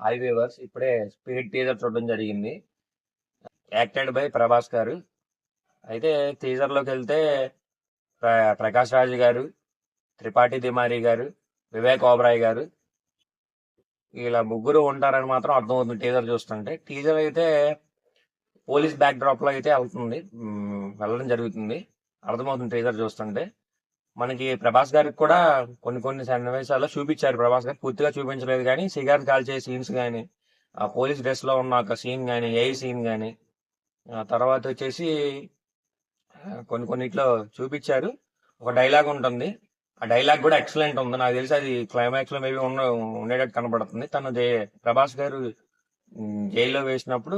Hi viewers, ఇప్పుడే speed teaser చూడడం జరిగింది. యాక్టెడ్ బై ప్రభాస్ గారు. అయితే టీజర్లోకి వెళ్తే ప్రకాష్ రాజ్ గారు, త్రిపాఠి తిమారి గారు, వివేక్ ఓబరాయ్ గారు, ఇలా ముగ్గురు ఉంటారని మాత్రం అర్థమవుతుంది టీజర్ చూస్తుంటే. టీజర్ అయితే పోలీస్ బ్యాక్ డ్రాప్ లో అయితే వెళ్ళడం జరుగుతుంది. అర్థమవుతుంది టీజర్ చూస్తుంటే. మనకి ప్రభాస్ గారికి కూడా కొన్ని కొన్ని సన్నివేశాల్లో చూపించారు. ప్రభాస్ గారు పూర్తిగా చూపించలేదు కానీ సిగార్ కాల్చే సీన్స్ కానీ, ఆ పోలీస్ డ్రెస్ లో ఉన్న ఒక సీన్ కానీ, ఏ సీన్ కానీ, ఆ తర్వాత వచ్చేసి కొన్ని కొన్నిట్లో చూపించారు. ఒక డైలాగ్ ఉంటుంది. ఆ డైలాగ్ కూడా ఎక్సలెంట్ ఉంది. నాకు తెలిసి అది క్లైమాక్స్ లో మేబీ ఉండేటట్టు కనబడుతుంది. ప్రభాస్ గారు జైల్లో వేసినప్పుడు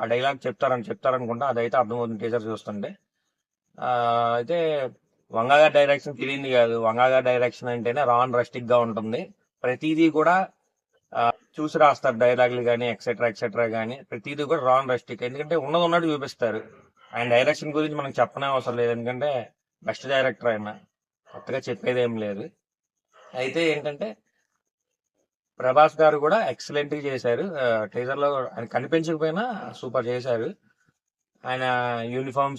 ఆ డైలాగ్ చెప్తారనుకుంటా. అదైతే అర్థమవుతుంది టీజర్ చూస్తుంటే. అయితే వంగా గారి డైరెక్షన్ తెలియంది కాదు. వంగా గారి డైరెక్షన్ అంటేనే రాన్ రస్టిక్ గా ఉంటుంది. ప్రతిదీ కూడా చూసి రాస్తారు. డైలాగులు కానీ ఎక్సెట్రా ఎక్సెట్రా కానీ ప్రతిదీ కూడా రాన్ రస్టిక్. ఎందుకంటే ఉన్నది ఉన్నట్టు చూపిస్తారు. ఆయన డైరెక్షన్ గురించి మనకు చెప్పనే అవసరం లేదు. ఎందుకంటే బెస్ట్ డైరెక్టర్ ఆయన. కొత్తగా చెప్పేది ఏం లేదు. అయితే ఏంటంటే ప్రభాస్ గారు కూడా ఎక్సలెంట్ గా చేశారు. టీజర్ లో ఆయన కనిపించకపోయినా సూపర్ చేశారు. ఆయన యూనిఫామ్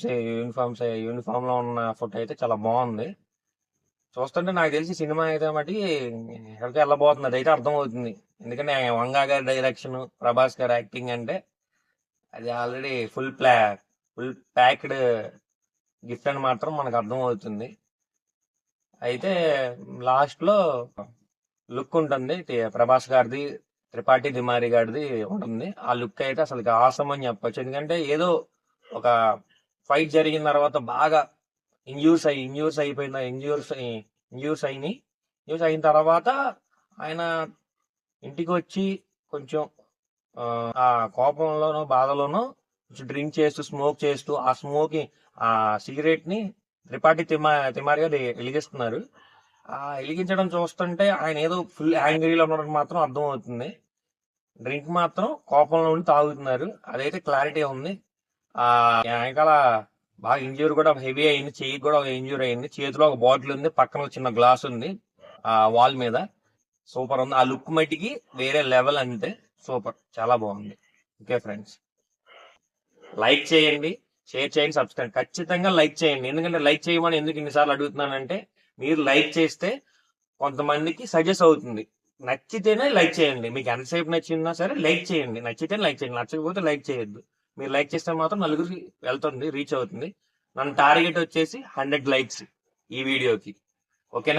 లో ఉన్న ఫోటో అయితే చాలా బాగుంది. చూస్తుంటే నాకు తెలిసి సినిమా అయితే మటుకి ఎక్కడికి వెళ్ళబోతుంది అదైతే అర్థమవుతుంది. ఎందుకంటే వంగా గారి డైరెక్షన్, ప్రభాస్ గారి యాక్టింగ్ అంటే అది ఆల్రెడీ ఫుల్ ప్యాక్డ్ గిఫ్ట్ అని మాత్రం మనకు అర్థమవుతుంది. అయితే లాస్ట్ లో లుక్ ఉంటుంది ప్రభాస్ గారిది, త్రిపాఠి తిమారి గారిది ఉంటుంది. ఆ లుక్ అయితే అసలు ఆసం అని చెప్పొచ్చు. ఎందుకంటే ఏదో ఒక ఫైట్ జరిగిన తర్వాత బాగా ఇంజ్యూర్స్ అయిన తర్వాత ఆయన ఇంటికి వచ్చి కొంచెం ఆ కోపంలోనో బాధలోనో కొంచెం డ్రింక్ చేస్తూ స్మోక్ చేస్తూ ఆ సిగరెట్ ని త్రిపాఠి తిమారి గారు వెలిగిస్తున్నారు. ఆ వెలిగించడం చూస్తుంటే ఆయన ఏదో ఫుల్ యాంగ్రీలో ఉండడం మాత్రం అర్థం అవుతుంది. డ్రింక్ మాత్రం కోపంలో ఉండి తాగుతున్నారు. అదైతే క్లారిటీ ఉంది. ఆ వెనకాల బాగా ఇంజ్యూర్ కూడా హెవీ అయింది. చెయ్యి కూడా ఒక ఇంజ్యూర్ అయింది. చేతిలో ఒక బాటిల్ ఉంది, పక్కన ఒక చిన్న గ్లాస్ ఉంది ఆ వాల్ మీద. సూపర్ ఉంది. ఆ లుక్ మట్టికి వేరే లెవెల్. అంతే సూపర్, చాలా బాగుంది. ఓకే ఫ్రెండ్స్, లైక్ చేయండి, షేర్ చేయండి, సబ్స్క్రైబ్ ఖచ్చితంగా లైక్ చేయండి. ఎందుకంటే లైక్ చేయమని ఎందుకు ఇన్నిసార్లు అడుగుతున్నానంటే మీరు లైక్ చేస్తే కొంతమందికి సజెస్ట్ అవుతుంది. నచ్చితేనే లైక్ చేయండి. మీకు ఎంతసేపు నచ్చిందా సరే లైక్ చేయండి. నచ్చితేనే లైక్ చేయండి, నచ్చకపోతే లైక్ చేయొద్దు. మీరు లైక్ చేస్తే మాత్రం నలుగురికి వెళ్తుంది, రీచ్ అవుతుంది. నన్ను టార్గెట్ వచ్చేసి 100 లైక్స్ ఈ వీడియోకి. ఓకేనా?